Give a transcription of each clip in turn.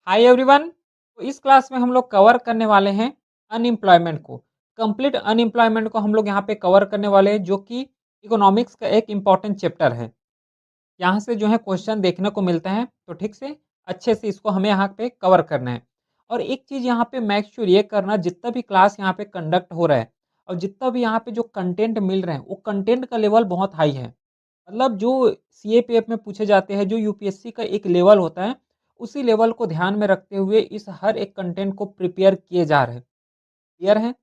Hi everyone. तो इस class में हम लोग कवर करने वाले हैं अनएम्प्लॉयमेंट को। कंप्लीट अनएम्प्लॉयमेंट को हम लोग यहाँ पे कवर करने वाले हैं, जो कि इकोनॉमिक्स का एक इम्पॉर्टेंट चैप्टर है। यहाँ से जो है क्वेश्चन देखने को मिलते हैं, तो ठीक से अच्छे से इसको हमें यहाँ पे कवर करना है। और एक चीज़ यहाँ पे मेक श्योर ये करना, जितना भी क्लास यहाँ पे कंडक्ट हो रहा है और जितना भी यहाँ पे जो कंटेंट मिल रहे हैं, वो कंटेंट का लेवल बहुत हाई है। मतलब जो सीएपीएफ में पूछे जाते हैं, जो यूपीएससी का एक लेवल होता है, उसी लेवल को ध्यान में रखते हुए इस हर एक कंटेंट को प्रिपेयर किए जा रहे हैं। क्लियर है?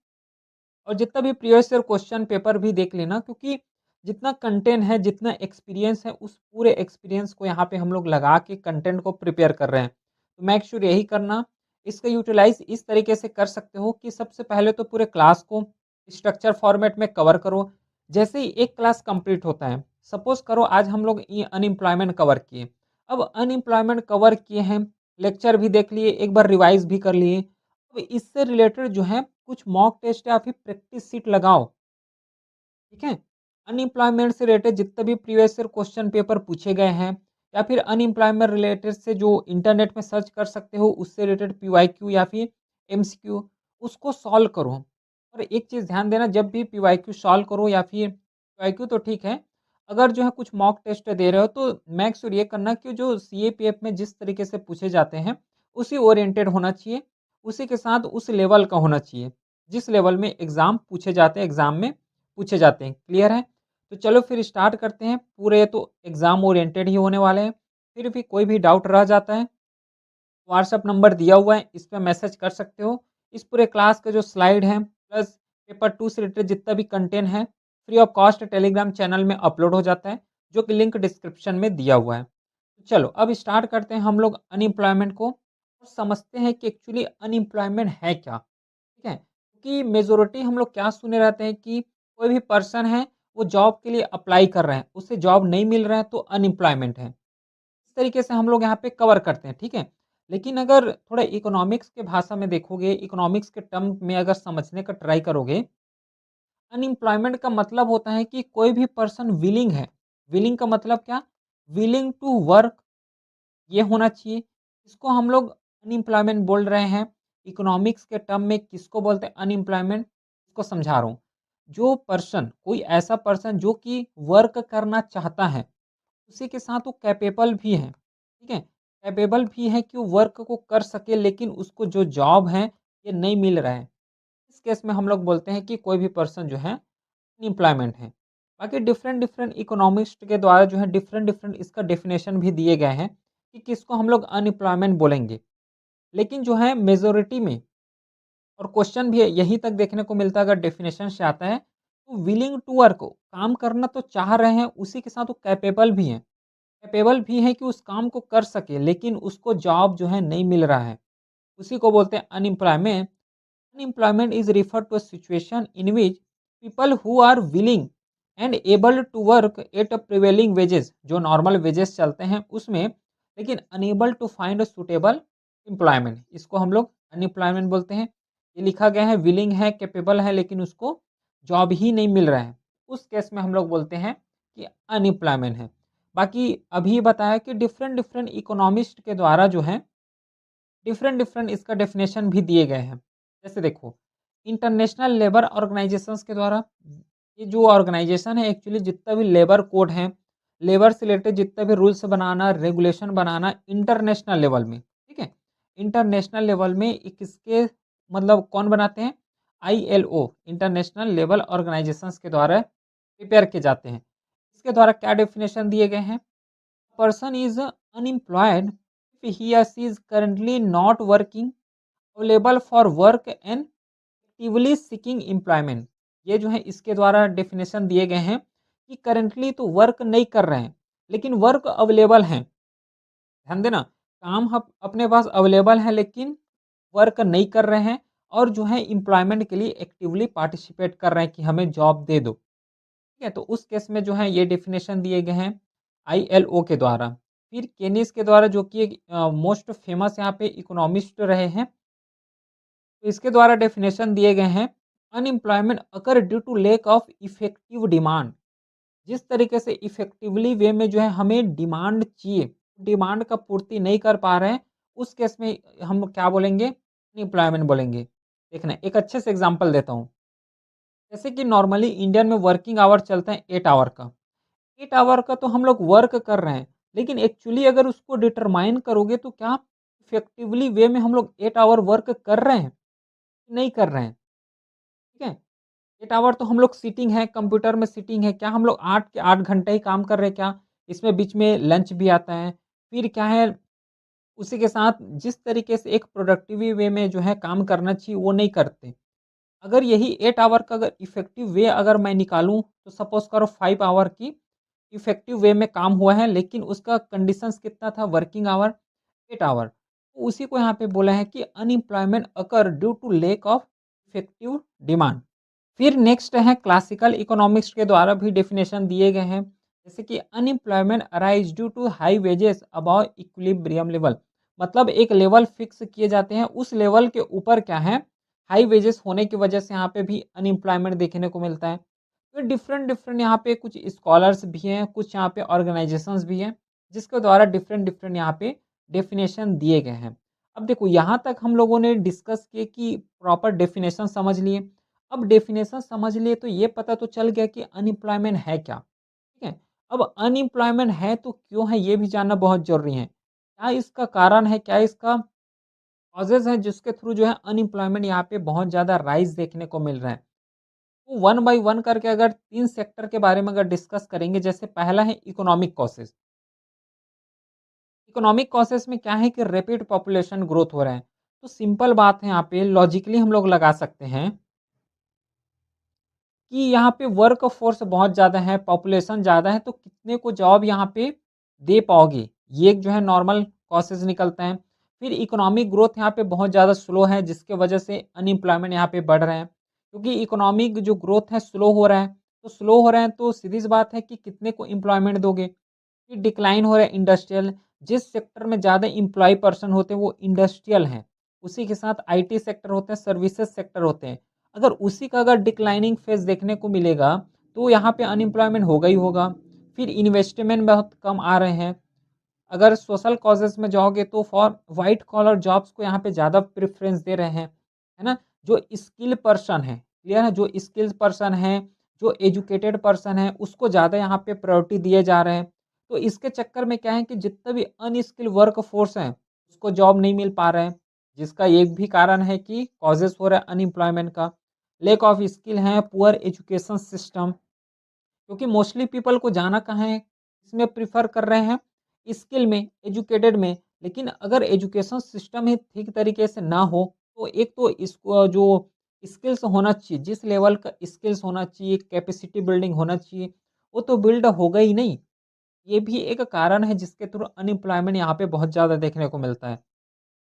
और जितना भी प्रीवियस ईयर क्वेश्चन पेपर भी देख लेना, क्योंकि जितना कंटेंट है, जितना एक्सपीरियंस है, उस पूरे एक्सपीरियंस को यहाँ पे हम लोग लगा के कंटेंट को प्रिपेयर कर रहे हैं। तो मेक श्योर यही करना, इसका यूटिलाइज इस तरीके से कर सकते हो कि सबसे पहले तो पूरे क्लास को स्ट्रक्चर फॉर्मेट में कवर करो। जैसे ही एक क्लास कंप्लीट होता है, सपोज करो आज हम लोग ये अनएम्प्लॉयमेंट कवर किए। अब अनएम्प्लॉयमेंट कवर किए हैं, लेक्चर भी देख लिए, एक बार रिवाइज भी कर लिए। अब इससे रिलेटेड जो है कुछ मॉक टेस्ट या फिर प्रैक्टिस सीट लगाओ। ठीक है? अनएम्प्लॉयमेंट से रिलेटेड जितने भी प्रीवियस ईयर क्वेश्चन पेपर पूछे गए हैं, या फिर अनएम्प्लॉयमेंट रिलेटेड से जो इंटरनेट में सर्च कर सकते हो, उससे रिलेटेड पीवाईक्यू या फिर एमसीक्यू, उसको सॉल्व करो। और एक चीज़ ध्यान देना, जब भी पीवाईक्यू सॉल्व करो या फिर पीवाईक्यू तो ठीक है, अगर जो है कुछ मॉक टेस्ट दे रहे हो, तो मेक श्योर ये करना कि जो सीएपीएफ में जिस तरीके से पूछे जाते हैं, उसी ओरिएंटेड होना चाहिए, उसी के साथ उस लेवल का होना चाहिए जिस लेवल में एग्ज़ाम पूछे जाते हैं, एग्ज़ाम में पूछे जाते हैं। क्लियर है? तो चलो फिर स्टार्ट करते हैं। पूरे तो एग्ज़ाम ओरिएंटेड ही होने वाले हैं। फिर भी कोई भी डाउट रह जाता है, व्हाट्सएप नंबर दिया हुआ है, इस पे मैसेज कर सकते हो। इस पूरे क्लास के जो स्लाइड हैं, प्लस पेपर 2 से रिलेटेड जितना भी कंटेंट है, free of cost Telegram channel में अपलोड हो जाता है, जो कि लिंक डिस्क्रिप्शन में दिया हुआ है। तो चलो अब स्टार्ट करते हैं हम लोग अनएम्प्लॉयमेंट को, और समझते हैं कि एक्चुअली अनएम्प्लॉयमेंट है क्या? ठीक है? क्योंकि मेजॉरिटी हम लोग क्या सुने रहते हैं कि कोई भी पर्सन है, वो जॉब के लिए अप्लाई कर रहे हैं, उसे जॉब नहीं मिल रहा है तो अनएम्प्लॉयमेंट है। इस तरीके से हम लोग यहाँ पे कवर करते हैं, ठीक है? लेकिन अगर थोड़ा इकोनॉमिक्स के भाषा में देखोगे, इकोनॉमिक्स के टर्म में अगर समझने का ट्राई करोगे, अनएम्प्लॉयमेंट का मतलब होता है कि कोई भी पर्सन विलिंग है। विलिंग का मतलब क्या? विलिंग टू वर्क, ये होना चाहिए। इसको हम लोग अनएम्प्लॉयमेंट बोल रहे हैं। इकोनॉमिक्स के टर्म में किसको बोलते हैं अनएम्प्लॉयमेंट? इसको समझा रहा हूँ। जो पर्सन, कोई ऐसा पर्सन जो कि वर्क करना चाहता है, उसी के साथ वो कैपेबल भी है, ठीक है? कैपेबल भी है कि वो वर्क को कर सके, लेकिन उसको जो जॉब है, ये नहीं मिल रहा है। इस केस में हम लोग बोलते हैं कि कोई भी पर्सन जो है अनएम्प्लॉयमेंट है। बाकी डिफरेंट डिफरेंट इकोनॉमिस्ट के द्वारा जो है डिफरेंट डिफरेंट इसका डेफिनेशन भी दिए गए हैं कि किसको हम लोग अनएम्प्लॉयमेंट बोलेंगे। लेकिन जो है मेजॉरिटी में, और क्वेश्चन भी यहीं तक देखने को मिलता है, अगर डेफिनेशन से आता है, तो विलिंग टू वर्क, काम करना तो चाह रहे हैं, उसी के साथ वो कैपेबल भी हैं। कैपेबल भी है कि उस काम को कर सके, लेकिन उसको जॉब जो है नहीं मिल रहा है, उसी को बोलते हैं unemployment. Unemployment is refer to a situation in which people who are willing and able to work at a prevailing wages, जो नॉर्मल वेजेस चलते हैं उसमें, लेकिन unable to find a suitable employment, इसको हम लोग अनएम्प्लॉयमेंट बोलते हैं। ये लिखा गया है, विलिंग है, कैपेबल है, लेकिन उसको जॉब ही नहीं मिल रहा है, उस केस में हम लोग बोलते हैं कि अनएम्प्लॉयमेंट है। बाकी अभी बताया कि डिफरेंट डिफरेंट इकोनॉमिस्ट के द्वारा जो है डिफरेंट डिफरेंट इसका डेफिनेशन भी दिए गए हैं। जैसे देखो, इंटरनेशनल लेबर ऑर्गेनाइजेशंस के द्वारा, ये जो ऑर्गेनाइजेशन है एक्चुअली जितना भी लेबर कोड है, लेबर से रिलेटेड जितना भी रूल्स बनाना, रेगुलेशन बनाना इंटरनेशनल लेवल में, ठीक है? इंटरनेशनल लेवल में एक इसके मतलब कौन बनाते हैं? आईएलओ, इंटरनेशनल लेबर ऑर्गेनाइजेशंस के द्वारा प्रिपेयर किए जाते हैं। इसके द्वारा क्या डेफिनेशन दिए गए हैं? person is unemployed if he or she is currently not working, available for work and actively seeking employment। ये जो है इसके द्वारा डेफिनेशन दिए गए हैं कि करंटली तो वर्क नहीं कर रहे हैं, लेकिन वर्क अवेलेबल हैं। ध्यान देना, काम अपने पास अवेलेबल है, लेकिन वर्क नहीं कर रहे हैं, और जो है एम्प्लॉयमेंट के लिए एक्टिवली पार्टिसिपेट कर रहे हैं कि हमें जॉब दे दो। ठीक है? तो उस केस में जो है ये डेफिनेशन दिए गए हैं आईएलओ के द्वारा। फिर केनिस के द्वारा, जो कि एक मोस्ट फेमस यहाँ पे इकोनॉमिस्ट रहे हैं, तो इसके द्वारा डेफिनेशन दिए गए हैं, unemployment occur due to lack of effective demand. जिस तरीके से इफेक्टिवली वे में जो है हमें डिमांड चाहिए, डिमांड का पूर्ति नहीं कर पा रहे हैं, उस केस में हम क्या बोलेंगे? अनएम्प्लॉयमेंट बोलेंगे। देखना एक अच्छे से एग्ज़ाम्पल देता हूँ। जैसे कि नॉर्मली इंडियन में वर्किंग आवर चलता है 8 आवर का। 8 आवर का तो हम लोग वर्क कर रहे हैं, लेकिन एक्चुअली अगर उसको डिटरमाइन करोगे तो क्या इफेक्टिवली वे में हम लोग 8 आवर वर्क कर रहे हैं? नहीं कर रहे हैं, ठीक है? 8 आवर तो हम लोग सिटिंग है, कंप्यूटर में सिटिंग है, क्या हम लोग 8 के 8 घंटे ही काम कर रहे हैं क्या? इसमें बीच में लंच भी आता है। फिर क्या है, उसी के साथ जिस तरीके से एक प्रोडक्टिव वे में जो है काम करना चाहिए, वो नहीं करते। अगर यही 8 आवर का अगर इफ़ेक्टिव वे अगर मैं निकालूँ, तो सपोज़ करो 5 आवर की इफ़ेक्टिव वे में काम हुआ है, लेकिन उसका कंडीशंस कितना था वर्किंग आवर 8 आवर। तो उसी को यहाँ पे बोला है कि unemployment occur due to lack of effective demand. फिर नेक्स्ट है क्लासिकल इकोनॉमिक्स के द्वारा भी डेफिनेशन दिए गए हैं, जैसे कि unemployment arise due to high wages above equilibrium level. मतलब एक लेवल फिक्स किए जाते हैं, उस लेवल के ऊपर क्या है, हाई वेजेस होने की वजह से यहाँ पे भी अनएम्प्लॉयमेंट देखने को मिलता है। तो डिफरेंट डिफरेंट यहाँ पे कुछ स्कॉलर्स भी हैं, कुछ यहाँ पे ऑर्गेनाइजेशंस भी हैं, जिसके द्वारा डिफरेंट डिफरेंट यहाँ पे डेफिनेशन दिए गए हैं। अब देखो यहाँ तक हम लोगों ने डिस्कस किए कि प्रॉपर डेफिनेशन समझ लिए। अब डेफिनेशन समझ लिए तो ये पता तो चल गया कि अनएम्प्लॉयमेंट है क्या, ठीक है? अब अनएम्प्लॉयमेंट है तो क्यों है ये भी जानना बहुत ज़रूरी है। क्या इसका कारण है, क्या इसका कॉजेज़ हैं जिसके थ्रू जो है अनएम्प्लॉयमेंट यहाँ पे बहुत ज़्यादा राइज़ देखने को मिल रहा है। तो वन बाय वन करके अगर 3 सेक्टर के बारे में अगर डिस्कस करेंगे, जैसे पहला है इकोनॉमिक कॉसेज़। इकोनॉमिक कॉसेज़ में क्या है कि रैपिड पॉपुलेशन ग्रोथ हो रहा है। तो सिंपल बात है, यहाँ पे लॉजिकली हम लोग लगा सकते हैं कि यहाँ पे वर्क फ़ोर्स बहुत ज़्यादा है, पॉपुलेशन ज़्यादा है, तो कितने को जॉब यहाँ पे दे पाओगे? ये एक जो है नॉर्मल कॉसेज़ निकलते हैं। फिर इकोनॉमिक ग्रोथ यहाँ पे बहुत ज़्यादा स्लो है, जिसके वजह से अनएम्प्लॉयमेंट यहाँ पे बढ़ रहे हैं। क्योंकि इकोनॉमिक जो ग्रोथ है स्लो हो रहा है, तो स्लो हो रहा है तो सीधी-सी बात है कि कितने को एम्प्लॉयमेंट दोगे? फिर डिक्लाइन हो रहा है इंडस्ट्रियल, जिस सेक्टर में ज़्यादा एम्प्लॉयी पर्सन होते हैं वो इंडस्ट्रियल हैं। उसी के साथ आईटी सेक्टर होते हैं, सर्विसेज सेक्टर होते हैं। अगर उसी का अगर डिक्लाइनिंग फेज़ देखने को मिलेगा, तो यहाँ पे अनएम्प्लॉयमेंट होगा ही होगा। फिर इन्वेस्टमेंट बहुत कम आ रहे हैं। अगर सोशल कॉजेज़ में जाओगे तो फॉर व्हाइट कॉलर जॉब्स को यहाँ पे ज़्यादा प्रेफ़रेंस दे रहे हैं, है ना? जो स्किल पर्सन है, क्लियर है? जो स्किल्स पर्सन है, जो एजुकेटेड पर्सन है, उसको ज़्यादा यहाँ पे प्रायोरिटी दिए जा रहे हैं। तो इसके चक्कर में क्या है कि जितना भी अनस्किल्ड वर्क फ़ोर्स है, उसको जॉब नहीं मिल पा रहा है, जिसका एक भी कारण है कि कॉजेज़ हो रहा है अनएम्प्लॉयमेंट का। लैक ऑफ स्किल है, पुअर एजुकेशन सिस्टम, क्योंकि मोस्टली पीपल को जाना कहाँ है, इसमें प्रेफ़र कर रहे हैं, स्किल में, एजुकेटेड में। लेकिन अगर एजुकेशन सिस्टम ही ठीक तरीके से ना हो, तो एक तो इसको जो स्किल्स होना चाहिए, जिस लेवल का स्किल्स होना चाहिए, कैपेसिटी बिल्डिंग होना चाहिए, वो तो बिल्ड होगा ही नहीं। ये भी एक कारण है जिसके थ्रू अनएम्प्लॉयमेंट यहाँ पे बहुत ज़्यादा देखने को मिलता है।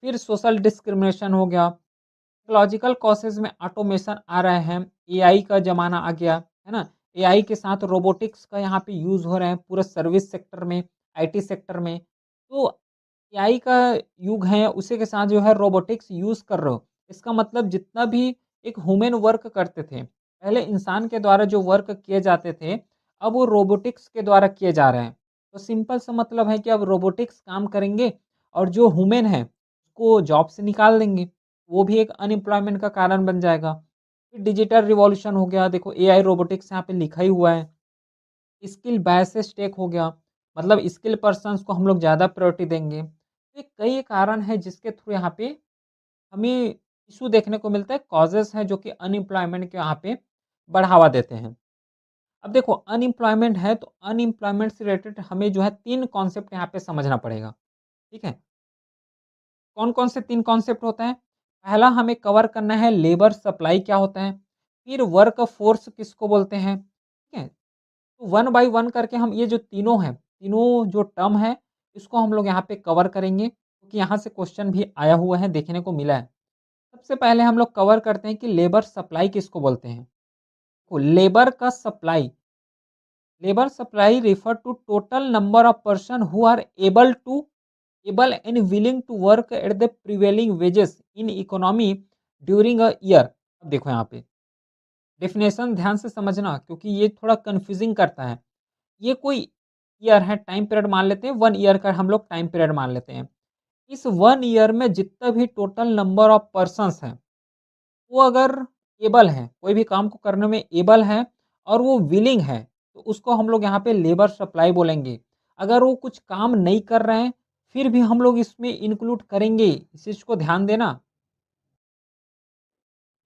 फिर सोशल डिस्क्रिमिनेशन हो गया, टेक्नोलॉजिकल कॉसेज में ऑटोमेशन आ रहे हैं, एआई का ज़माना आ गया, है ना? एआई के साथ रोबोटिक्स का यहाँ पे यूज़ हो रहा है पूरे सर्विस सेक्टर में, आईटी सेक्टर में। तो एआई का युग है, उसी के साथ जो है रोबोटिक्स यूज़ कर रहे हो। इसका मतलब जितना भी एक ह्यूमन वर्क करते थे, पहले इंसान के द्वारा जो वर्क किए जाते थे, अब वो रोबोटिक्स के द्वारा किए जा रहे हैं। तो सिंपल सा मतलब है कि अब रोबोटिक्स काम करेंगे और जो ह्यूमन है, उसको जॉब से निकाल देंगे। वो भी एक अनएम्प्लॉयमेंट का कारण बन जाएगा। फिर डिजिटल रिवॉल्यूशन हो गया, देखो एआई रोबोटिक्स यहाँ पे लिखा ही हुआ है। स्किल बायसेस टेक हो गया, मतलब स्किल पर्सन्स को हम लोग ज़्यादा प्रायोरिटी देंगे। ये कई कारण हैं जिसके थ्रू यहाँ पे हमें इश्यू देखने को मिलता है, कॉजेज़ हैं जो कि अनएम्प्लॉयमेंट के यहाँ पे बढ़ावा देते हैं। अब देखो अनएम्प्लॉयमेंट है तो अनएम्प्लॉयमेंट से रिलेटेड हमें जो है 3 कॉन्सेप्ट यहाँ पे समझना पड़ेगा, ठीक है? कौन-कौन से 3 कॉन्सेप्ट होते हैं? पहला हमें कवर करना है लेबर सप्लाई क्या होता है? फिर वर्क फ़ोर्स किसको बोलते हैं? ठीक है? तो वन बाय वन करके हम ये जो तीनों हैं, तीनों जो टर्म है, इसको हम लोग यहाँ पे कवर करेंगे, क्योंकि यहाँ से क्वेश्चन भी आया हुआ है, देखने को मिला है। सबसे पहले हम लोग कवर करते हैं कि लेबर सप्लाई किसको बोलते हैं? तो labour supply refer to total number of person who are able and willing to work at the prevailing wages in economy during a year. अब देखो यहाँ पे डेफिनेशन ध्यान से समझना, क्योंकि ये थोड़ा कंफ्यूजिंग करता है। ये कोई ईयर है, टाइम पीरियड मान लेते हैं, 1 ईयर का हम लोग टाइम पीरियड मान लेते हैं। इस 1 ईयर में जितना भी टोटल नंबर ऑफ पर्सन्स हैं, वो अगर एबल हैं, कोई भी काम को करने में एबल हैं और वो विलिंग है, तो उसको हम लोग यहाँ पे लेबर सप्लाई बोलेंगे। अगर वो कुछ काम नहीं कर रहे हैं, फिर भी हम लोग इसमें इंक्लूड करेंगे, इस चीज़ को ध्यान देना।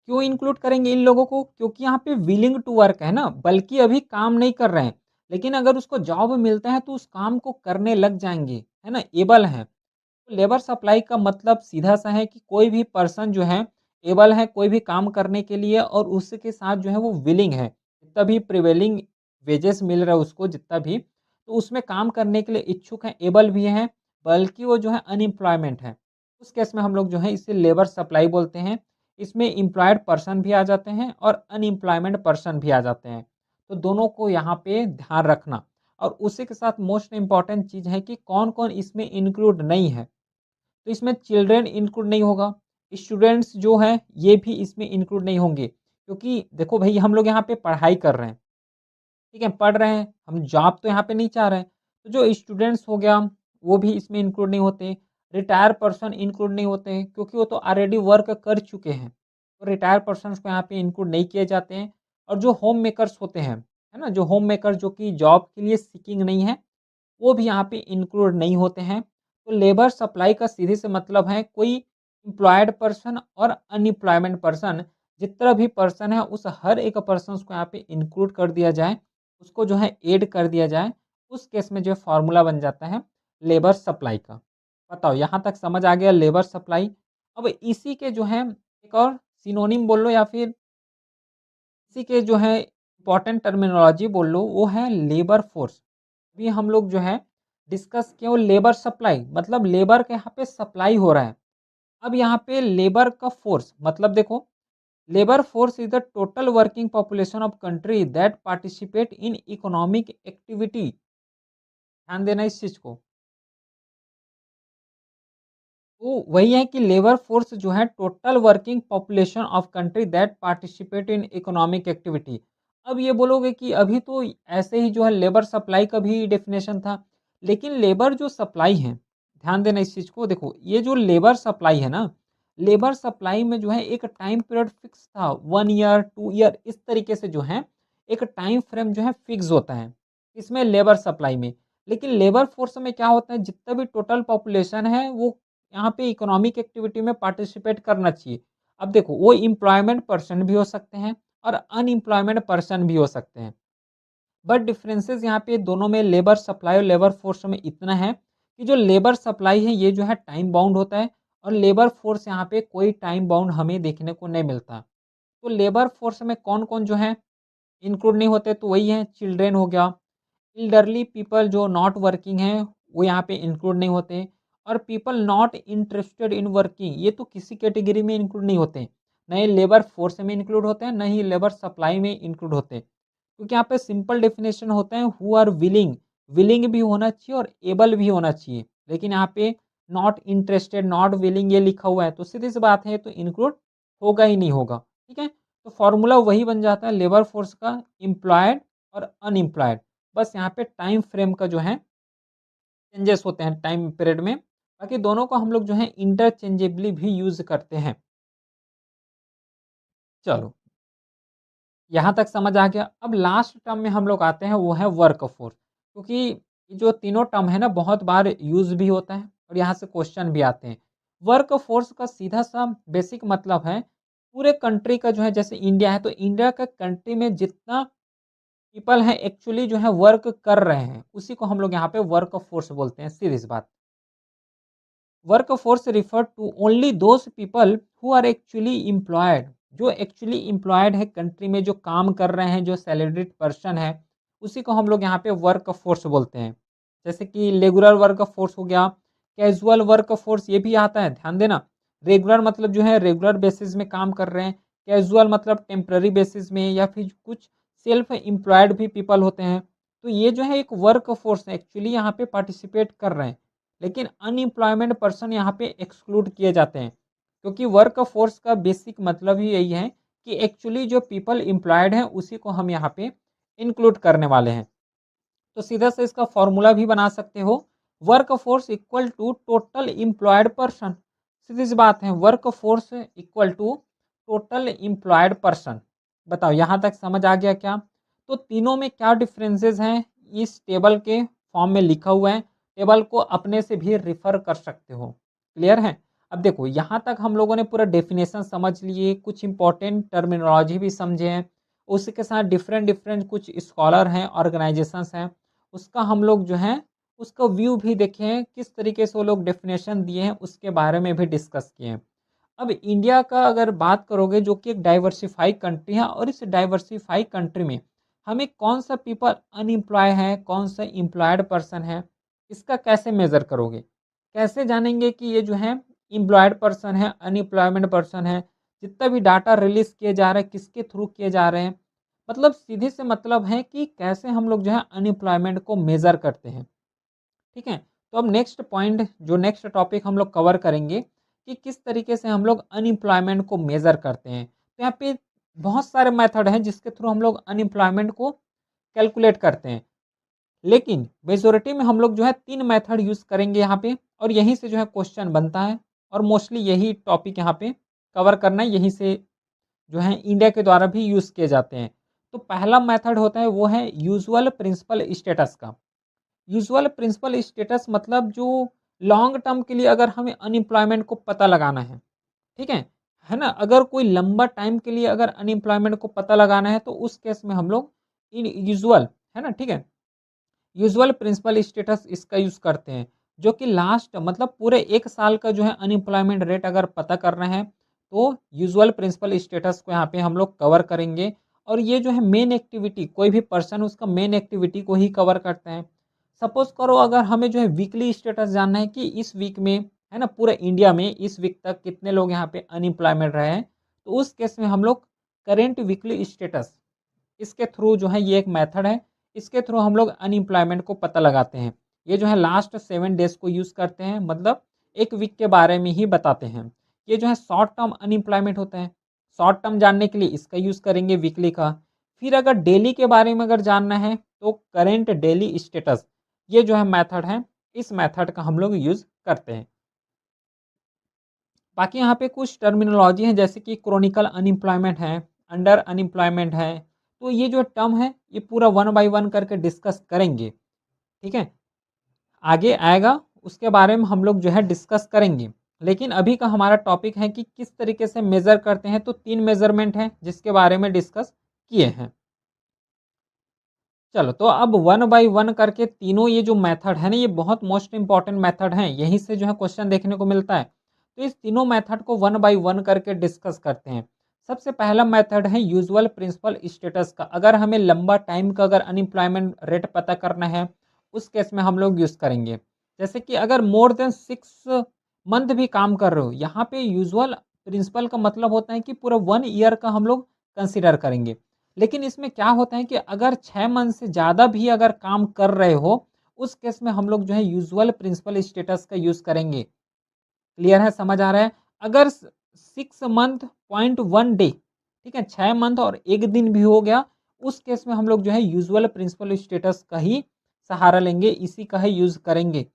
क्यों इंक्लूड करेंगे इन लोगों को? क्योंकि यहाँ पे विलिंग टू वर्क है ना, बल्कि अभी काम नहीं कर रहे हैं, लेकिन अगर उसको जॉब मिलता है तो उस काम को करने लग जाएँगे, है ना? एबल हैं। तो लेबर सप्लाई का मतलब सीधा-सा है कि कोई भी पर्सन जो है एबल है कोई भी काम करने के लिए और उसके साथ जो है वो विलिंग है। जितना भी प्रिवेलिंग वेजेस मिल रहा है उसको जितना भी, तो उसमें काम करने के लिए इच्छुक हैं, एबल भी हैं, बल्कि वो जो है अनएम्प्लॉयमेंट है। उस केस में हम लोग जो है इसे लेबर सप्लाई बोलते हैं। इसमें एम्प्लॉयड पर्सन भी आ जाते हैं और अनएम्प्लॉयमेंट पर्सन भी आ जाते हैं। तो दोनों को यहाँ पे ध्यान रखना और उसी के साथ मोस्ट इम्पोर्टेंट चीज़ है कि कौन-कौन इसमें इंक्लूड नहीं है। तो इसमें चिल्ड्रन इंक्लूड नहीं होगा, स्टूडेंट्स जो हैं ये भी इसमें इंक्लूड नहीं होंगे। क्योंकि देखो भई हम लोग यहाँ पे पढ़ाई कर रहे हैं, ठीक है? पढ़ रहे हैं, हम जॉब तो यहाँ पे नहीं चाह रहे हैं। तो जो स्टूडेंट्स हो गया, वो भी इसमें इंक्लूड नहीं होते। रिटायर पर्सन इंक्लूड नहीं होते हैं क्योंकि वो तो ऑलरेडी वर्क कर चुके हैं। तो रिटायर पर्सन्स को यहाँ पे इंक्लूड नहीं किए जाते हैं और जो होम मेकर्स होते हैं, है ना? जो होम मेकर जो कि जॉब के लिए सीकिंग नहीं है, वो भी यहाँ पे इंक्लूड नहीं होते हैं। तो लेबर सप्लाई का सीधे से मतलब है कोई एम्प्लॉयड पर्सन और अनएम्प्लॉयमेंट पर्सन जितना भी पर्सन है उस हर एक पर्सन्स को यहाँ पे इंक्लूड कर दिया जाए, उसको जो है ऐड कर दिया जाए, उस केस में जो फॉर्मूला बन जाता है लेबर सप्लाई का। बताओ यहाँ तक समझ आ गया लेबर सप्लाई? अब इसी के जो है एक और सिनोनिम बोल लो या फिर इसी के जो है इम्पोर्टेंट टर्मिनोलॉजी बोल लो वो है लेबर फोर्स। अभी हम लोग जो है डिस्कस किए वो लेबर सप्लाई मतलब लेबर का यहाँ पे सप्लाई हो रहा है। अब यहाँ पे लेबर का फोर्स मतलब देखो labour force is the total working population of country that participate in economic activity. ध्यान देना इस चीज को। तो वही है कि लेबर फोर्स जो है total working population of country that participate in economic activity. अब ये बोलोगे कि अभी तो ऐसे ही जो है लेबर सप्लाई का भी डेफिनेशन था, लेकिन लेबर जो सप्लाई है, ध्यान देना इस चीज़ को। देखो ये जो लेबर सप्लाई है ना, लेबर सप्लाई में जो है एक टाइम पीरियड फिक्स था, 1 ईयर 2 ईयर इस तरीके से जो है एक टाइम फ्रेम जो है फिक्स होता है इसमें लेबर सप्लाई में। लेकिन लेबर फोर्स में क्या होता है जितना भी टोटल पॉपुलेशन है वो यहाँ पे इकोनॉमिक एक्टिविटी में पार्टिसिपेट करना चाहिए। अब देखो वो एम्प्लॉयमेंट पर्सन भी हो सकते हैं और अनएम्प्लॉयमेंट पर्सन भी हो सकते हैं। बट डिफरेंसेस यहाँ पे दोनों में लेबर सप्लाई और लेबर फोर्स में इतना है कि जो लेबर सप्लाई है ये जो है टाइम बाउंड होता है और लेबर फोर्स यहाँ पे कोई टाइम बाउंड हमें देखने को नहीं मिलता। तो लेबर फोर्स में कौन-कौन जो है इंक्लूड नहीं होते तो वही है चिल्ड्रेन हो गया, एल्डरली पीपल जो नॉट वर्किंग हैं वो यहाँ पे इंक्लूड नहीं होते और people not interested in working ये तो किसी कैटेगरी में इंक्लूड नहीं होते, न ही लेबर फोर्स में इंक्लूड होते हैं न ही लेबर सप्लाई में इंक्लूड होते हैं। क्योंकि यहाँ पे सिंपल डेफिनेशन होता है हु आर विलिंग, विलिंग भी होना चाहिए और एबल भी होना चाहिए, लेकिन यहाँ पे नॉट इंटरेस्टेड नॉट विलिंग ये लिखा हुआ है तो सीधी सी बात है तो इंक्लूड होगा ही नहीं होगा। ठीक है, तो फॉर्मूला वही बन जाता है लेबर फोर्स का, एम्प्लॉयड और अनएम्प्लॉयड। बस यहाँ पे टाइम फ्रेम का जो है चेंजेस होते हैं टाइम पीरियड में, बाकी दोनों को हम लोग जो है इंटरचेंजेबली भी यूज करते हैं। चलो यहाँ तक समझ आ गया। अब लास्ट टर्म में हम लोग आते हैं वो है वर्क फोर्स, क्योंकि ये जो तीनों टर्म है ना बहुत बार यूज भी होता है और यहाँ से क्वेश्चन भी आते हैं। वर्क फोर्स का सीधा सा बेसिक मतलब है पूरे कंट्री का जो है जैसे इंडिया है तो इंडिया का कंट्री में जितना पीपल है एक्चुअली जो है वर्क कर रहे हैं उसी को हम लोग यहाँ पे वर्क फोर्स बोलते हैं। सीरीज बात, work force refer to only those people who are actually employed, जो एक्चुअली एम्प्लॉयड है कंट्री में जो काम कर रहे हैं जो सैलरीड पर्सन है उसी को हम लोग यहाँ पे वर्क फोर्स बोलते हैं। जैसे कि रेगुलर वर्क फोर्स हो गया, कैजुअल वर्क फोर्स ये भी आता है, ध्यान देना। रेगुलर मतलब जो है रेगुलर बेसिस में काम कर रहे हैं, कैजुअल मतलब टेम्पररी बेसिस में या फिर कुछ सेल्फ एम्प्लॉयड भी पीपल होते हैं। तो ये जो है एक वर्क फोर्स है एक्चुअली यहाँ पे पार्टिसिपेट कर रहे हैं, लेकिन अनएम्प्लॉयमेंट पर्सन यहाँ पे एक्सक्लूड किए जाते हैं क्योंकि वर्क फोर्स का बेसिक मतलब ही यही है कि एक्चुअली जो पीपल एम्प्लॉयड हैं उसी को हम यहाँ पे इंक्लूड करने वाले हैं। तो सीधा से इसका फॉर्मूला भी बना सकते हो, work force equal to total employed person. सीधी सी बात है, work force equal to total employed person. बताओ यहाँ तक समझ आ गया क्या? तो तीनों में क्या डिफरेंसेस हैं इस टेबल के फॉर्म में लिखा हुआ है। टेबल को अपने से भी रिफर कर सकते हो। क्लियर है? अब देखो यहाँ तक हम लोगों ने पूरा डेफिनेशन समझ लिए, कुछ इंपॉर्टेंट टर्मिनोलॉजी भी समझे हैं, उसी के साथ डिफरेंट डिफरेंट कुछ स्कॉलर हैं, ऑर्गेनाइजेशंस हैं, उसका हम लोग जो है उसका व्यू भी देखें, किस तरीके से वो लोग डेफिनेशन दिए हैं उसके बारे में भी डिस्कस किए हैं। अब इंडिया का अगर बात करोगे जो कि एक डाइवर्सिफाई कंट्री है, और इस डाइवर्सिफाई कंट्री में हमें कौन सा पीपल अनएम्प्लॉय है, कौन सा एम्प्लॉयड पर्सन है, इसका कैसे मेज़र करोगे? कैसे जानेंगे कि ये जो है एम्प्लॉयड पर्सन है, अनएम्प्लॉयमेंट पर्सन है? जितना भी डाटा रिलीज़ किए जा रहे हैं, किसके थ्रू किए जा रहे हैं? मतलब सीधे से मतलब है कि कैसे हम लोग जो है अनएम्प्लॉयमेंट को मेज़र करते हैं। ठीक है? तो अब नेक्स्ट पॉइंट, जो नेक्स्ट टॉपिक हम लोग कवर करेंगे कि किस तरीके से हम लोग अनएम्प्लॉयमेंट को मेज़र करते हैं। तो यहाँ पे बहुत सारे मेथड हैं जिसके थ्रू हम लोग अनएम्प्लॉयमेंट को कैलकुलेट करते हैं। लेकिन मेजॉरिटी में हम लोग जो है 3 मेथड यूज़ करेंगे यहाँ पे, और यहीं से जो है क्वेश्चन बनता है, और मोस्टली यही टॉपिक यहाँ पे कवर करना है, यहीं से जो है इंडिया के द्वारा भी यूज़ किए जाते हैं। तो पहला मेथड होता है वो है यूजुअल प्रिंसिपल स्टेटस का। यूजुअल प्रिंसिपल स्टेटस मतलब जो लॉन्ग टर्म के लिए अगर हमें अनएम्प्लॉयमेंट को पता लगाना है, ठीक है ना? अगर कोई लंबा टाइम के लिए अगर अनएम्प्लॉयमेंट को पता लगाना है तो उस केस में हम लोग इन यूजुअल, है ना, ठीक है, यूजुअल प्रिंसिपल स्टेटस इसका यूज़ करते हैं, जो कि लास्ट मतलब पूरे 1 साल का जो है अनएम्प्लॉयमेंट रेट अगर पता करना है तो यूजुअल प्रिंसिपल स्टेटस को यहाँ पे हम लोग कवर करेंगे। और ये जो है मेन एक्टिविटी, कोई भी पर्सन उसका मेन एक्टिविटी को ही कवर करते हैं। सपोज करो अगर हमें जो है वीकली स्टेटस जानना है कि इस वीक में, है ना, पूरे इंडिया में इस वीक तक कितने लोग यहाँ पे अनएम्प्लॉयमेंट रहे हैं, तो उस केस में हम लोग करेंट वीकली स्टेटस, इसके थ्रू जो है ये एक मेथड है, इसके थ्रू हम लोग अनएम्प्लॉयमेंट को पता लगाते हैं। ये जो है लास्ट 7 डेज़ को यूज़ करते हैं, मतलब 1 वीक के बारे में ही बताते हैं। ये जो है शॉर्ट टर्म अनएम्प्लॉयमेंट होता है, शॉर्ट टर्म जानने के लिए इसका यूज़ करेंगे वीकली का। फिर अगर डेली के बारे में अगर जानना है तो करेंट डेली स्टेटस, ये जो है मेथड है, इस मेथड का हम लोग यूज़ करते हैं। बाकी यहाँ पे कुछ टर्मिनोलॉजी है जैसे कि क्रोनिकल अनएम्प्लॉयमेंट है, अंडर अनएम्प्लॉयमेंट है, तो ये जो टर्म है ये पूरा वन बाय वन करके डिस्कस करेंगे। ठीक है, आगे आएगा उसके बारे में हम लोग जो है डिस्कस करेंगे। लेकिन अभी का हमारा टॉपिक है कि किस तरीके से मेज़र करते हैं, तो 3 मेज़रमेंट हैं जिसके बारे में डिस्कस किए हैं। चलो तो अब वन बाय वन करके तीनों ये जो मेथड है ना, ये बहुत मोस्ट इंपॉर्टेंट मेथड हैं, यहीं से जो है क्वेश्चन देखने को मिलता है। तो इस तीनों मेथड को वन बाय वन करके डिस्कस करते हैं। सबसे पहला मेथड है यूजुअल प्रिंसिपल स्टेटस का। अगर हमें लंबा टाइम का अगर अनएम्प्लॉयमेंट रेट पता करना है, उस केस में हम लोग यूज़ करेंगे। जैसे कि अगर मोर देन 6 मंथ भी काम कर रहे हो, यहाँ पे यूजुअल प्रिंसिपल का मतलब होता है कि पूरा 1 ईयर का हम लोग कंसिडर करेंगे। लेकिन इसमें क्या होता है कि अगर 6 मंथ से ज़्यादा भी अगर काम कर रहे हो, उस केस में हम लोग जो है यूजुअल प्रिंसिपल स्टेटस का यूज़ करेंगे। क्लियर है, समझ आ रहा है? अगर 6 मंथ पॉइंट 1 डे, ठीक है, 6 मंथ और 1 दिन भी हो गया, उस केस में हम लोग जो है यूजुअल प्रिंसिपल स्टेटस का ही सहारा लेंगे, इसी का ही यूज़ करेंगे।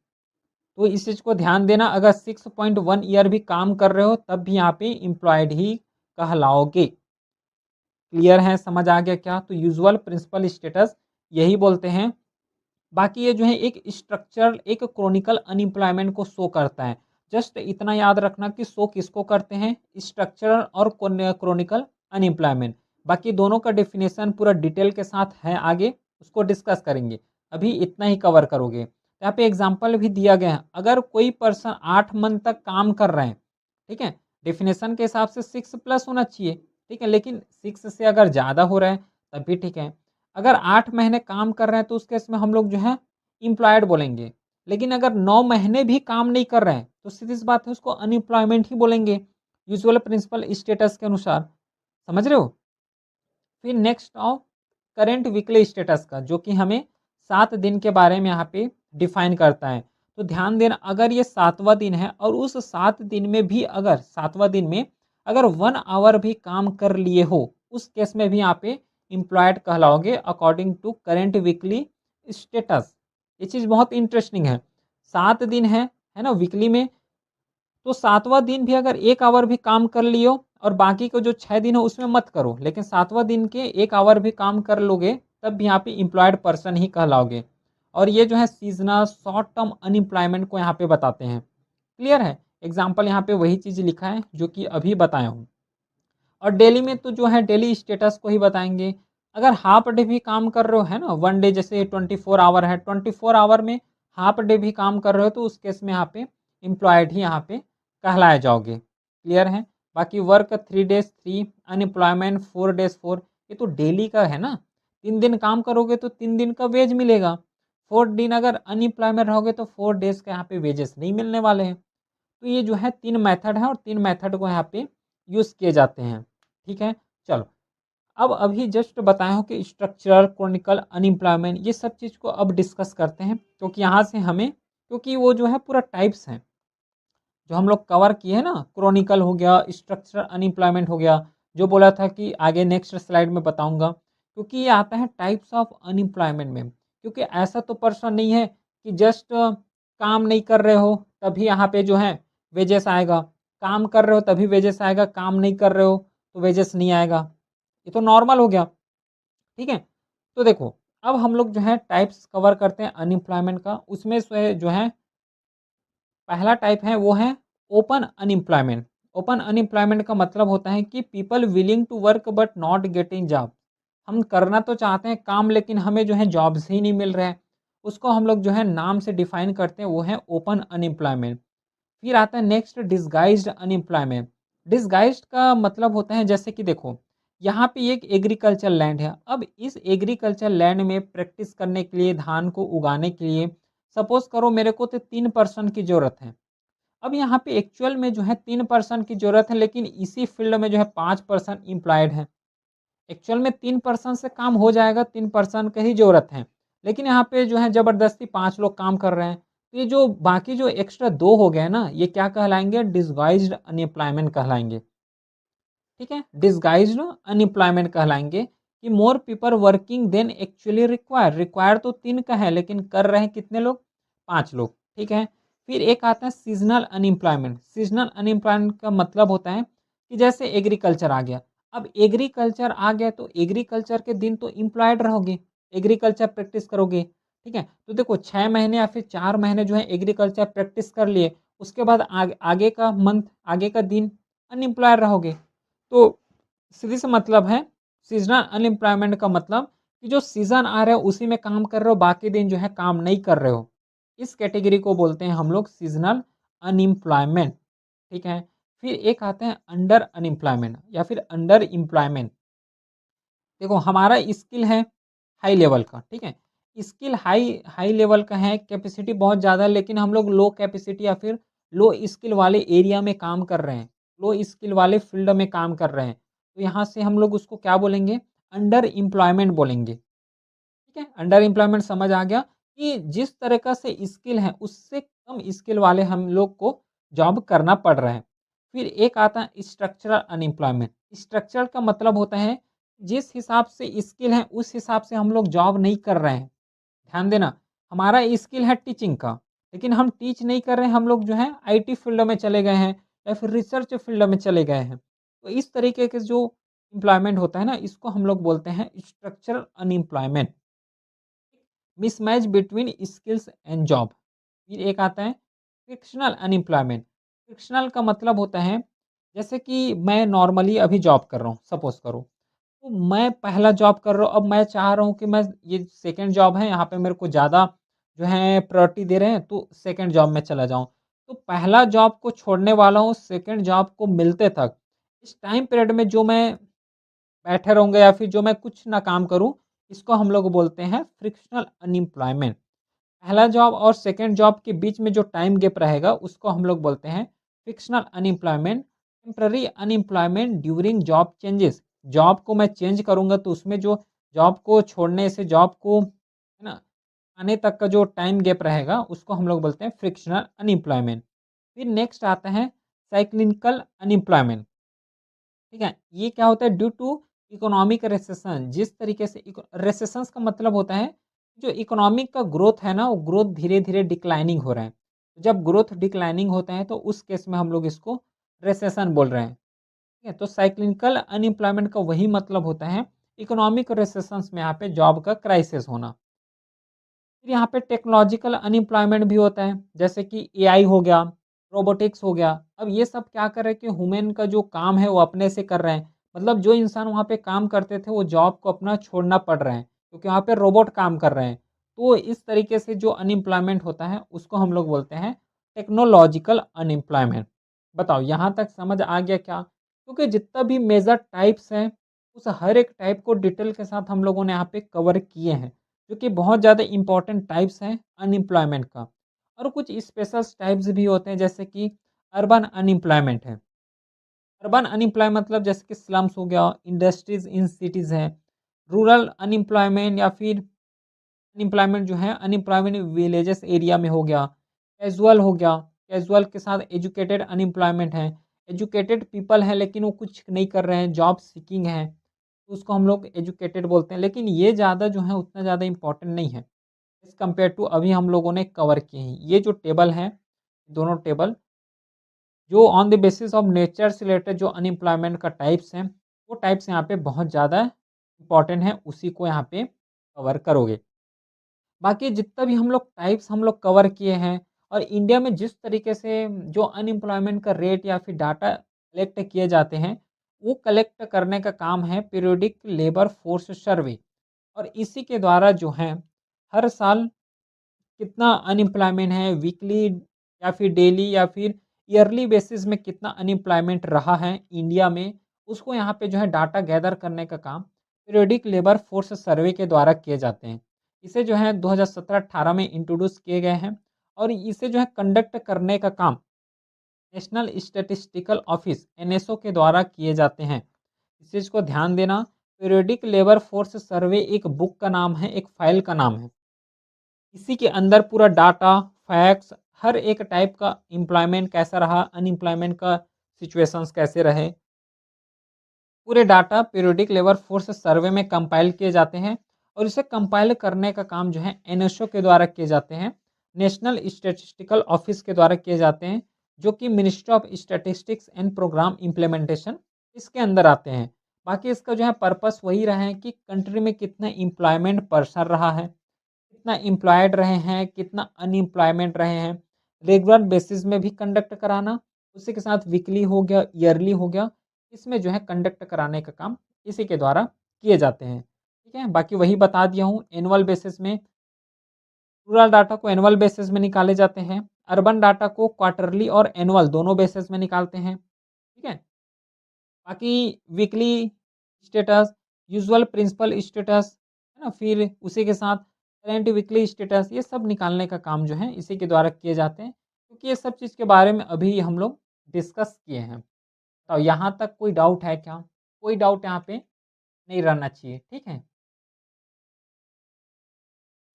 तो इस चीज़ को ध्यान देना, अगर 6.1 ईयर भी काम कर रहे हो तब भी यहाँ पे एम्प्लॉयड ही कहलाओगे। क्लियर है, समझ आ गया क्या? तो यूजुअल प्रिंसिपल स्टेटस यही बोलते हैं। बाकी ये जो है एक स्ट्रक्चरल, एक क्रोनिकल अनएम्प्लॉयमेंट को शो करता है। जस्ट इतना याद रखना कि शो किसको करते हैं, स्ट्रक्चरल और क्रोनिकल अनएम्प्लॉयमेंट। बाकी दोनों का डेफिनेशन पूरा डिटेल के साथ है, आगे उसको डिस्कस करेंगे। अभी इतना ही कवर करोगे। यहाँ पे एग्जाम्पल भी दिया गया है, अगर कोई पर्सन 8 मंथ तक काम कर रहे हैं, ठीक है, डेफिनेशन के हिसाब से 6 प्लस होना चाहिए, ठीक है, लेकिन 6 से अगर ज़्यादा हो रहा है तब भी ठीक है। अगर 8 महीने काम कर रहे हैं तो उस केस में हम लोग जो है एम्प्लॉयड बोलेंगे। लेकिन अगर 9 महीने भी काम नहीं कर रहे हैं तो सीधी सी बात है उसको अनएम्प्लॉयमेंट ही बोलेंगे, यूजुअल प्रिंसिपल स्टेटस के अनुसार। समझ रहे हो? फिर नेक्स्ट आओ करेंट वीकली स्टेटस का, जो कि हमें 7 दिन के बारे में यहाँ पे डिफाइन करता है। तो ध्यान देना, अगर ये 7वां दिन है और उस 7 दिन में भी अगर 7वां दिन में अगर 1 आवर भी काम कर लिए हो, उस केस में भी यहाँ पे एम्प्लॉयड कहलाओगे according to current weekly status. ये चीज़ बहुत इंटरेस्टिंग है। 7 दिन है ना वीकली में, तो 7वाँ दिन भी अगर 1 आवर भी काम कर लियो और बाकी के जो 6 दिन है उसमें मत करो, लेकिन 7वाँ दिन के 1 आवर भी काम कर लोगे, तब भी यहाँ पे एम्प्लॉयड पर्सन ही कहलाओगे। और ये जो है सीज़नल शॉर्ट टर्म अनएम्प्लॉयमेंट को यहाँ पे बताते हैं। क्लियर है? एग्ज़ाम्पल यहाँ पे वही चीज़ लिखा है जो कि अभी बताया हूँ। और डेली में तो जो है डेली स्टेटस को ही बताएँगे। अगर हाफ डे भी काम कर रहे हो, है ना, 1 डे जैसे 24 आवर है, 24 आवर में हाफ डे भी काम कर रहे हो, तो उस केस में यहाँ पे एम्प्लॉयड ही यहाँ पे कहलाए जाओगे। क्लियर है? बाकी वर्क 3 डेज़ 3, अनएम्प्लॉयमेंट 4 डेज़ 4, ये तो डेली का है ना। 3 दिन काम करोगे तो 3 दिन का वेज मिलेगा। 4 दिन अगर अनएम्प्लॉयमेंट रहोगे तो 4 डेज़ का यहाँ पे वेजेस नहीं मिलने वाले हैं। तो ये जो है 3 मेथड है और 3 मेथड को यहाँ पे यूज़ किए जाते हैं। ठीक है? चलो, अब अभी जस्ट बताया हूँ कि स्ट्रक्चरल, क्रॉनिकल, अनएम्प्लॉयमेंट, ये सब चीज़ को अब डिस्कस करते हैं, क्योंकि यहाँ से हमें, क्योंकि वो जो है पूरा टाइप्स हैं, जो हम लोग कवर किए हैं ना, क्रॉनिकल हो गया, स्ट्रक्चरल अनएम्प्लॉयमेंट हो गया, जो बोला था कि आगे नेक्स्ट स्लाइड में बताऊँगा, क्योंकि ये आता है टाइप्स ऑफ अनएम्प्लॉयमेंट में। क्योंकि ऐसा तो पर्सन नहीं है कि जस्ट काम नहीं कर रहे हो तभी यहाँ पे जो है वेजेस आएगा, काम कर रहे हो तभी वेजेस आएगा, काम नहीं कर रहे हो तो वेजेस नहीं आएगा। ये तो नॉर्मल हो गया। ठीक है? तो देखो, अब हम लोग जो है टाइप्स कवर करते हैं अनएम्प्लॉयमेंट का। उसमें से जो है पहला टाइप है वो है ओपन अनएम्प्लॉयमेंट। ओपन अनएम्प्लॉयमेंट का मतलब होता है कि people willing to work but not getting job. हम करना तो चाहते हैं काम, लेकिन हमें जो है जॉब्स ही नहीं मिल रहे हैं। उसको हम लोग जो है नाम से डिफाइन करते हैं, वो है ओपन अनएम्प्लॉयमेंट। फिर आता है नेक्स्ट डिसगाइज्ड अनएम्प्लॉयमेंट। डिसगाइज्ड का मतलब होता है, जैसे कि देखो, यहाँ पे एक एग्रीकल्चर लैंड है। अब इस एग्रीकल्चर लैंड में प्रैक्टिस करने के लिए, धान को उगाने के लिए, सपोज करो मेरे को तो 3 पर्सन की ज़रूरत है। अब यहाँ पे एक्चुअल में जो है 3 पर्सन की ज़रूरत है, लेकिन इसी फील्ड में जो है 5 पर्सन एम्प्लॉयड हैं। एक्चुअल में 3 पर्सन से काम हो जाएगा, 3 पर्सन की ही ज़रूरत है। लेकिन यहाँ पे जो है ज़बरदस्ती 5 लोग काम कर रहे हैं। तो ये जो बाकी जो एक्स्ट्रा 2 हो गए ना, ये क्या कहलाएँगे? Disguised unemployment कहलाएँगे। ठीक है? डिसगाइज्ड अनएम्प्लॉयमेंट कहलाएँगे कि more people working than actually require. Require तो 3 का है, लेकिन कर रहे हैं कितने लोग? 5 लोग। ठीक है? फिर एक आता है सीज़नल अनएम्प्लॉयमेंट। सीज़नल अनएम्प्लॉयमेंट का मतलब होता है कि जैसे एग्रीकल्चर आ गया। अब एग्रीकल्चर आ गया तो एग्रीकल्चर के दिन तो एम्प्लॉयड रहोगे, एग्रीकल्चर प्रैक्टिस करोगे। ठीक है? तो देखो 6 महीने या फिर 4 महीने जो है एग्रीकल्चर प्रैक्टिस कर लिए, उसके बाद आगे का मंथ, आगे का दिन अनएम्प्लॉयड रहोगे। तो सीधे से मतलब है, सीज़नल अनएम्प्लॉयमेंट का मतलब कि जो सीज़न आ रहा है उसी में काम कर रहे हो, बाकी दिन जो है काम नहीं कर रहे हो। इस कैटेगरी को बोलते हैं हम लोग सीज़नल अनएम्प्लॉयमेंट। ठीक है? फिर एक आता है अंडर अनएम्प्लॉयमेंट या फिर अंडर एम्प्लॉयमेंट। देखो, हमारा स्किल है हाई लेवल का, ठीक है? स्किल हाई हाई लेवल का है, कैपेसिटी बहुत ज़्यादा है, लेकिन हम लोग लो कैपेसिटी या फिर लो स्किल वाले एरिया में काम कर रहे हैं, लो स्किल वाले फील्ड में काम कर रहे हैं। तो यहाँ से हम लोग उसको क्या बोलेंगे? अंडर एम्प्लॉयमेंट बोलेंगे। ठीक है? अंडर एम्प्लॉयमेंट समझ आ गया कि जिस तरीक़ा से स्किल है, उससे कम स्किल वाले हम लोग को जॉब करना पड़ रहा है। फिर एक आता है स्ट्रक्चरल अनएम्प्लॉयमेंट। स्ट्रक्चरल का मतलब होता है जिस हिसाब से स्किल है, उस हिसाब से हम लोग जॉब नहीं कर रहे हैं। ध्यान देना, हमारा स्किल है टीचिंग का, लेकिन हम टीच नहीं कर रहे हैं, हम लोग जो है आईटी फील्ड में चले गए हैं या फिर रिसर्च फील्ड में चले गए हैं। तो इस तरीके के जो एम्प्लॉयमेंट होता है ना, इसको हम लोग बोलते हैं structural unemployment. Mismatch between skills and job. फिर एक आता है फ्रिक्शनल अनएम्प्लॉयमेंट। फ्रिक्शनल का मतलब होता है, जैसे कि मैं नॉर्मली अभी जॉब कर रहा हूँ, सपोज़ करो। तो मैं पहला जॉब कर रहा हूँ, अब मैं चाह रहा हूँ कि मैं, ये सेकंड जॉब है, यहाँ पे मेरे को ज़्यादा जो है प्रायोरिटी दे रहे हैं, तो सेकंड जॉब में चला जाऊँ। तो पहला जॉब को छोड़ने वाला हूँ सेकंड जॉब को मिलते तक। इस टाइम पीरियड में जो मैं बैठे रहूँगा या फिर जो मैं कुछ ना काम करूँ, इसको हम लोग बोलते हैं फ्रिक्शनल अनएम्प्लॉयमेंट। पहला जॉब और सेकंड जॉब के बीच में जो टाइम गैप रहेगा, उसको हम लोग बोलते हैं frictional unemployment. Temporary unemployment during job changes. Job को मैं चेंज करूँगा तो उसमें जो जॉब को छोड़ने से जॉब को, है ना, आने तक का जो टाइम गैप रहेगा, उसको हम लोग बोलते हैं फ्रिक्शनल अनएम्प्लॉयमेंट। फिर नेक्स्ट आता है साइक्लिकल अनएम्प्लॉयमेंट। ठीक है? ये क्या होता है? Due to economic recession. जिस तरीके से रिसेशंस का मतलब होता है, जो इकोनॉमिक का ग्रोथ है ना, वो ग्रोथ धीरे-धीरे डिक्लाइनिंग हो रहा है। जब ग्रोथ डिक्लाइनिंग होता है तो उस केस में हम लोग इसको रिसेशन बोल रहे हैं। ठीक है, तो साइक्लिकल अनएम्प्लॉयमेंट का वही मतलब होता है इकोनॉमिक रिसेशंस में यहाँ पे जॉब का क्राइसिस होना। फिर यहाँ पे टेक्नोलॉजिकल अनएम्प्लॉयमेंट भी होता है, जैसे कि एआई हो गया, रोबोटिक्स हो गया। अब ये सब क्या कर रहे हैं कि ह्यूमन का जो काम है वो अपने से कर रहे हैं। मतलब जो इंसान वहाँ पे काम करते थे वो जॉब को अपना छोड़ना पड़ रहा है, क्योंकि वहाँ पे रोबोट काम कर रहे हैं। तो इस तरीके से जो अनएम्प्लॉयमेंट होता है उसको हम लोग बोलते हैं टेक्नोलॉजिकल अनएम्प्लॉयमेंट। बताओ यहाँ तक समझ आ गया क्या? क्योंकि जितना भी मेजर टाइप्स हैं, उस हर एक टाइप को डिटेल के साथ हम लोगों ने यहाँ पे कवर किए हैं। जो कि बहुत ज़्यादा इम्पोर्टेंट टाइप्स हैं अनएम्प्लॉयमेंट का। और कुछ स्पेशल टाइप्स भी होते हैं, जैसे कि अर्बन अनएम्प्लॉयमेंट है। अर्बन अनएम्प्लॉय मतलब जैसे कि स्लम्स हो गया, इंडस्ट्रीज इन सिटीज़ हैं। रूरल अनएम्प्लॉयमेंट या फिर अनएम्प्लॉयमेंट जो है अनएम्प्लॉयमेंट विलेजेस एरिया में हो गया। कैजुअल हो गया, कैजुअल के साथ एजुकेटेड अनएम्प्लॉयमेंट है। एजुकेटेड पीपल हैं लेकिन वो कुछ नहीं कर रहे हैं, जॉब सीकिंग है, तो उसको हम लोग एजुकेटेड बोलते हैं। लेकिन ये ज़्यादा जो है उतना ज़्यादा इम्पोर्टेंट नहीं है एज़ कम्पेयर टू अभी हम लोगों ने कवर किए हैं। ये जो टेबल हैं, दोनों टेबल जो on the basis of nature से रिलेटेड जो अनएम्प्लॉयमेंट का टाइप्स हैं, वो टाइप्स यहाँ पे बहुत ज़्यादा इम्पोर्टेंट हैं, उसी को यहाँ पे कवर करोगे। बाकी जितना भी हम लोग कवर किए हैं, और इंडिया में जिस तरीके से जो अनएम्प्लॉयमेंट का रेट या फिर डाटा कलेक्ट किए जाते हैं, वो कलेक्ट करने का काम है पीरियोडिक लेबर फोर्स सर्वे। और इसी के द्वारा जो है हर साल कितना अनएम्प्लॉयमेंट है, वीकली या फिर डेली या फिर ईयरली बेसिस में कितना अनएम्प्लॉयमेंट रहा है इंडिया में, उसको यहाँ पे जो है डाटा गैदर करने का काम पीरियोडिक लेबर फोर्स सर्वे के द्वारा किए जाते हैं। इसे जो है 2017-18 में इंट्रोड्यूस किए गए हैं, और इसे जो है कंडक्ट करने का काम नेशनल स्टैटिस्टिकल ऑफिस एनएसओ के द्वारा किए जाते हैं। इस चीज़ को ध्यान देना, पीरियोडिक लेबर फोर्स सर्वे एक बुक का नाम है, एक फाइल का नाम है। इसी के अंदर पूरा डाटा, फैक्ट्स, हर एक टाइप का एम्प्लॉयमेंट कैसा रहा, अनएम्प्लॉयमेंट का सिचुएशंस कैसे रहे, पूरे data periodic labour force survey में कंपाइल किए जाते हैं। और इसे कंपाइल करने का काम जो है एनएसओ के द्वारा किए जाते हैं, नेशनल स्टैटिस्टिकल ऑफिस के द्वारा किए जाते हैं, जो कि ministry of statistics and programme implementation इसके अंदर आते हैं। बाकी इसका जो है पर्पस वही रहा है कि कंट्री में कितना एम्प्लॉयमेंट पर्सन रहा है, कितना एम्प्लॉयड रहे हैं, कितना अनएम्प्लॉयमेंट रहे हैं, रेगुलर बेसिस में भी कंडक्ट कराना, उसी के साथ वीकली हो गया, ईयरली हो गया, इसमें जो है कंडक्ट कराने का काम इसी के द्वारा किए जाते हैं। ठीक है, बाकी वही बता दिया हूँ। एनुअल बेसिस में रूरल डाटा को एनुअल बेसिस में निकाले जाते हैं, अर्बन डाटा को क्वार्टरली और एनुअल दोनों बेसिस में निकालते हैं। ठीक है, बाकी weekly status, usual principal status, है ना, फिर उसी के साथ करेंट वीकली स्टेटस, ये सब निकालने का काम जो है इसी के द्वारा किए जाते हैं, क्योंकि ये सब चीज़ के बारे में अभी हम लोग डिस्कस किए हैं। तो यहाँ तक कोई डाउट है क्या? कोई डाउट यहाँ पे नहीं रहना चाहिए, ठीक है?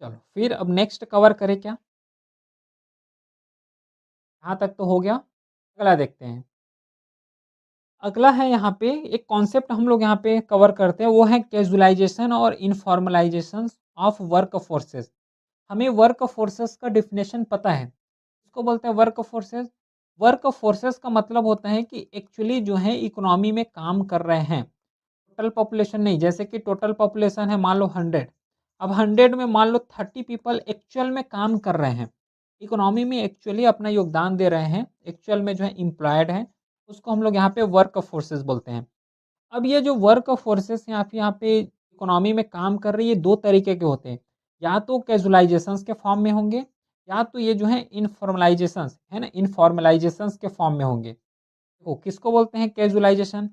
चलो फिर अब नेक्स्ट कवर करें क्या? यहाँ तक तो हो गया, अगला देखते हैं। अगला है यहाँ पे एक कॉन्सेप्ट हम लोग यहाँ पे कवर करते हैं, वो है कैजुअलाइजेशन और इनफॉर्मलाइजेशन ऑफ वर्क फोर्सेस। हमें वर्क फोर्सेस का डेफिनेशन पता है, इसको बोलते हैं वर्क फोर्सेस। वर्क फोर्सेस का मतलब होता है कि एक्चुअली जो है इकोनॉमी में काम कर रहे हैं, टोटल पॉपुलेशन नहीं। जैसे कि टोटल पॉपुलेशन है मान लो 100, अब 100 में मान लो 30 पीपल एक्चुअल में काम कर रहे हैं, इकोनॉमी में एक्चुअली अपना योगदान दे रहे हैं, एक्चुअल में जो है एम्प्लॉयड हैं, उसको हम लोग यहाँ पे वर्क फोर्सेस बोलते हैं। अब ये जो वर्क फोर्सेस यहाँ पे इकोनॉमी में काम कर रही है, दो तरीके के होते हैं, या तो कैजुअलाइजेशंस के फॉर्म में होंगे, या तो ये जो है इनफॉर्मलाइजेशंस है ना, इनफॉर्मलाइजेशंस के फॉर्म में होंगे। तो किसको बोलते हैं कैजुअलाइजेशन?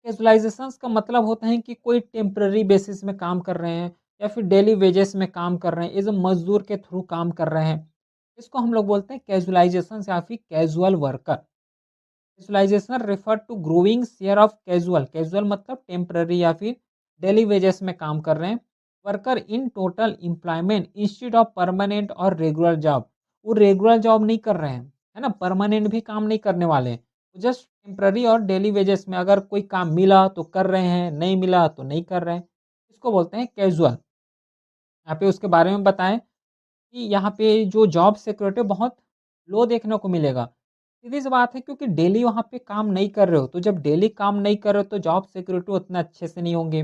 कैजुअलाइजेशंस का मतलब होता है कि कोई टेम्पररी बेसिस में काम कर रहे हैं, या फिर डेली वेजेस में काम कर रहे हैं, एज अ मजदूर के थ्रू काम कर रहे हैं, इसको हम लोग बोलते हैं कैजुअलाइजेशन या फिर casual worker. Casualisation refer to growing share of casual, casual मतलब टेम्पररी या फिर डेली वेजेस में काम कर रहे हैं, worker in total employment instead of permanent और रेगुलर जॉब। वो रेगुलर जॉब नहीं कर रहे हैं, है ना, परमानेंट भी काम नहीं करने वाले हैं, जस्ट टेम्पररी और डेली वेजेस में अगर कोई काम मिला तो कर रहे हैं, नहीं मिला तो नहीं कर रहे हैं, इसको बोलते हैं कैजुअल। यहाँ पे उसके बारे में बताएं कि यहाँ पे जो जॉब सिक्योरिटी बहुत लो देखने को मिलेगा। सीधी-सी बात है क्योंकि डेली वहाँ पे काम नहीं कर रहे हो, तो जब डेली काम नहीं कर रहे हो तो जॉब सिक्योरिटी उतना अच्छे से नहीं होंगे।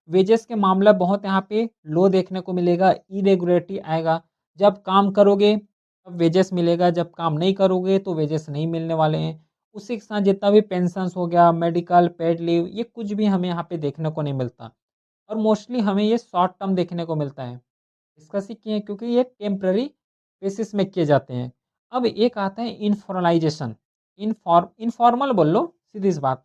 वेजेस के मामला बहुत यहाँ पे लो देखने को मिलेगा, इरेगुलरिटी आएगा। जब काम करोगे तब वेजेस मिलेगा, जब काम नहीं करोगे तो वेजेस नहीं मिलने वाले हैं। उसी के साथ जितना भी पेंशन्स हो गया, मेडिकल, पेड लीव, ये कुछ भी हमें यहाँ पे देखने को नहीं मिलता और मोस्टली हमें ये शॉर्ट टर्म देखने को मिलता है। डिस्कस ही किए हैं क्योंकि ये टेम्पररी बेसिस में किए जाते हैं। अब एक आता है इन्फॉर्मलाइजेशन, इनफॉर्मल बोल लो, सीधी सी बात।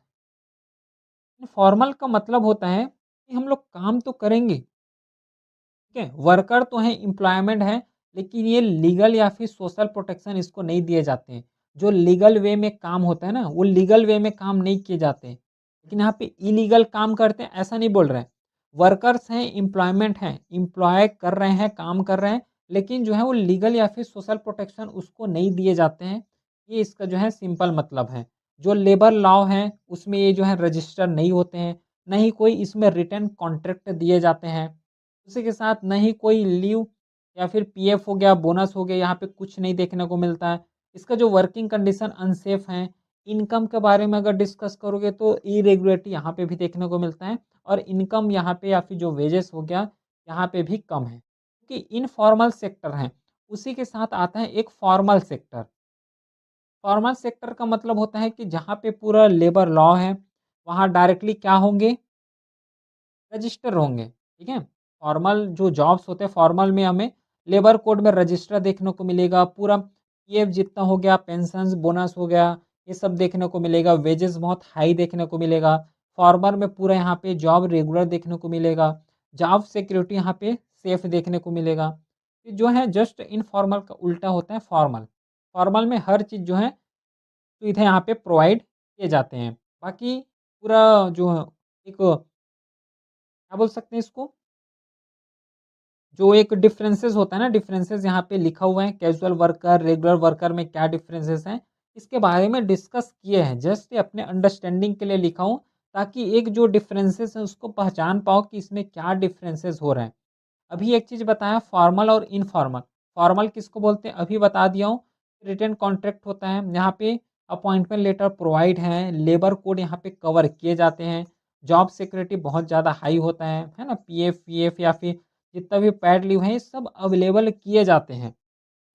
इनफॉर्मल का मतलब होता है कि हम लोग काम तो करेंगे, ठीक है, वर्कर तो हैं, एम्प्लॉयमेंट है, लेकिन ये लीगल या फिर सोशल प्रोटेक्शन इसको नहीं दिए जाते हैं। जो लीगल वे में काम होता है ना, वो लीगल वे में काम नहीं किए जाते हैं। लेकिन यहाँ पे इलीगल काम करते हैं ऐसा नहीं बोल रहे हैं। वर्कर्स हैं, एम्प्लॉयमेंट हैं, एम्प्लॉय कर रहे हैं, काम कर रहे हैं, लेकिन जो है वो लीगल या फिर सोशल प्रोटेक्शन उसको नहीं दिए जाते हैं। ये इसका जो है सिंपल मतलब है। जो लेबर लॉ है उसमें ये जो है रजिस्टर नहीं होते हैं, ना ही कोई इसमें रिटर्न कॉन्ट्रैक्ट दिए जाते हैं। उसी के साथ ना ही कोई लीव या फिर पीएफ हो गया, बोनस हो गया, यहाँ पे कुछ नहीं देखने को मिलता है। इसका जो वर्किंग कंडीशन अनसेफ है। इनकम के बारे में अगर डिस्कस करोगे तो इरेगुलरिटी यहाँ पे भी देखने को मिलता है और इनकम यहाँ पे या फिर जो वेजेस हो गया यहाँ पे भी कम है, क्योंकि इनफॉर्मल सेक्टर है। उसी के साथ आता है एक फॉर्मल सेक्टर। फॉर्मल सेक्टर का मतलब होता है कि जहाँ पे पूरा लेबर लॉ है, वहाँ डायरेक्टली क्या होंगे, रजिस्टर होंगे, ठीक है? फॉर्मल जो जॉब्स होते हैं, फॉर्मल में हमें लेबर कोड में रजिस्टर देखने को मिलेगा, पूरा पीएफ जितना हो गया, पेंशन्स, बोनस हो गया, ये सब देखने को मिलेगा, वेजेस बहुत हाई देखने को मिलेगा। फॉर्मल में पूरा यहाँ पे जॉब रेगुलर देखने को मिलेगा, जॉब सिक्योरिटी यहाँ पे सेफ देखने को मिलेगा। ये जो है जस्ट इनफॉर्मल का उल्टा होता है फॉर्मल। फॉर्मल में हर चीज़ जो है सुविधा यहाँ पे प्रोवाइड किए जाते हैं। बाकी पूरा जो एक क्या बोल सकते हैं इसको, जो एक डिफरेंसेस होता है ना, डिफरेंसेस यहाँ पे लिखा हुआ है, कैजुअल वर्कर, रेगुलर वर्कर में क्या डिफरेंसेस हैं, इसके बारे में डिस्कस किए हैं। जस्ट अपने अंडरस्टैंडिंग के लिए लिखा हूँ, ताकि एक जो डिफरेंसेस है उसको पहचान पाओ कि इसमें क्या डिफरेंसेस हो रहे हैं। अभी एक चीज़ बताया, फॉर्मल और इनफॉर्मल। फॉर्मल किसको बोलते हैं अभी बता दिया हूँ। रिटन कॉन्ट्रैक्ट होता है, यहाँ पे अपॉइंटमेंट लेटर प्रोवाइड हैं, लेबर कोड यहाँ पे कवर किए जाते हैं, जॉब सिक्योरिटी बहुत ज़्यादा हाई होता है ना, पीएफ वीएफ या फिर जितना भी पैड लीव है ये सब अवेलेबल किए जाते हैं।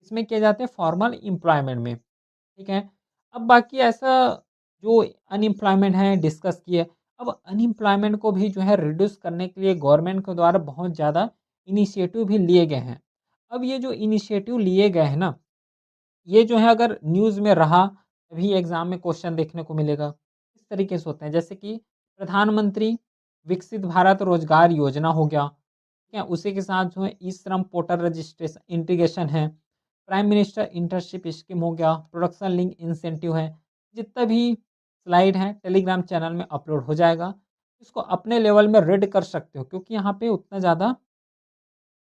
इसमें किए जाते हैं फॉर्मल एम्प्लॉयमेंट में, ठीक है। अब बाकी ऐसा जो अनएम्प्लॉयमेंट है डिस्कस किए। अब अनएम्प्लॉयमेंट को भी जो है रिड्यूस करने के लिए गवर्नमेंट के द्वारा बहुत ज़्यादा इनिशिएटिव भी लिए गए हैं। अब ये जो इनिशिएटिव लिए गए हैं ना, ये जो है अगर न्यूज़ में रहा तभी एग्ज़ाम में क्वेश्चन देखने को मिलेगा। इस तरीके से होते हैं, जैसे कि प्रधानमंत्री विकसित भारत रोजगार योजना हो गया, ठीक है? उसी के साथ जो है ई श्रम पोर्टल रजिस्ट्रेशन इंटीग्रेशन है, प्राइम मिनिस्टर इंटर्नशिप स्कीम हो गया, प्रोडक्शन लिंक इंसेंटिव है। जितना भी स्लाइड है टेलीग्राम चैनल में अपलोड हो जाएगा। इसको अपने लेवल में रीड कर सकते हो, क्योंकि यहाँ पे उतना ज़्यादा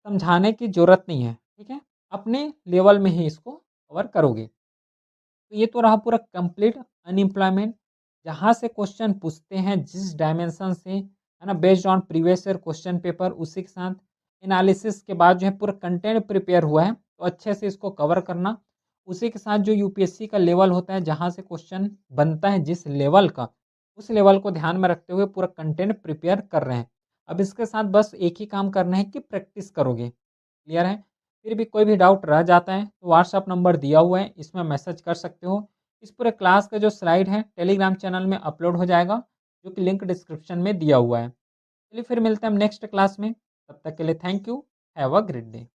समझाने की ज़रूरत नहीं है, ठीक है? अपने लेवल में ही इसको कवर करोगे। तो ये तो रहा पूरा कंप्लीट अनएम्प्लॉयमेंट, जहाँ से क्वेश्चन पूछते हैं जिस डायमेंशन से, है ना, based on previous year question paper, उसी के साथ एनालिसिस के बाद जो है पूरा कंटेंट प्रिपेयर हुआ है, तो अच्छे से इसको कवर करना। उसी के साथ जो यूपीएससी का लेवल होता है, जहाँ से क्वेश्चन बनता है जिस लेवल का, उस लेवल को ध्यान में रखते हुए पूरा कंटेंट प्रिपेयर कर रहे हैं। अब इसके साथ बस एक ही काम करना है कि प्रैक्टिस करोगे। क्लियर है? फिर भी कोई भी डाउट रह जाता है तो व्हाट्सएप नंबर दिया हुआ है, इसमें मैसेज कर सकते हो। इस पूरे क्लास का जो स्लाइड है टेलीग्राम चैनल में अपलोड हो जाएगा, जो कि लिंक डिस्क्रिप्शन में दिया हुआ है। चलिए फिर मिलते हैं हम नेक्स्ट क्लास में, तब तक के लिए thank you, have a great day.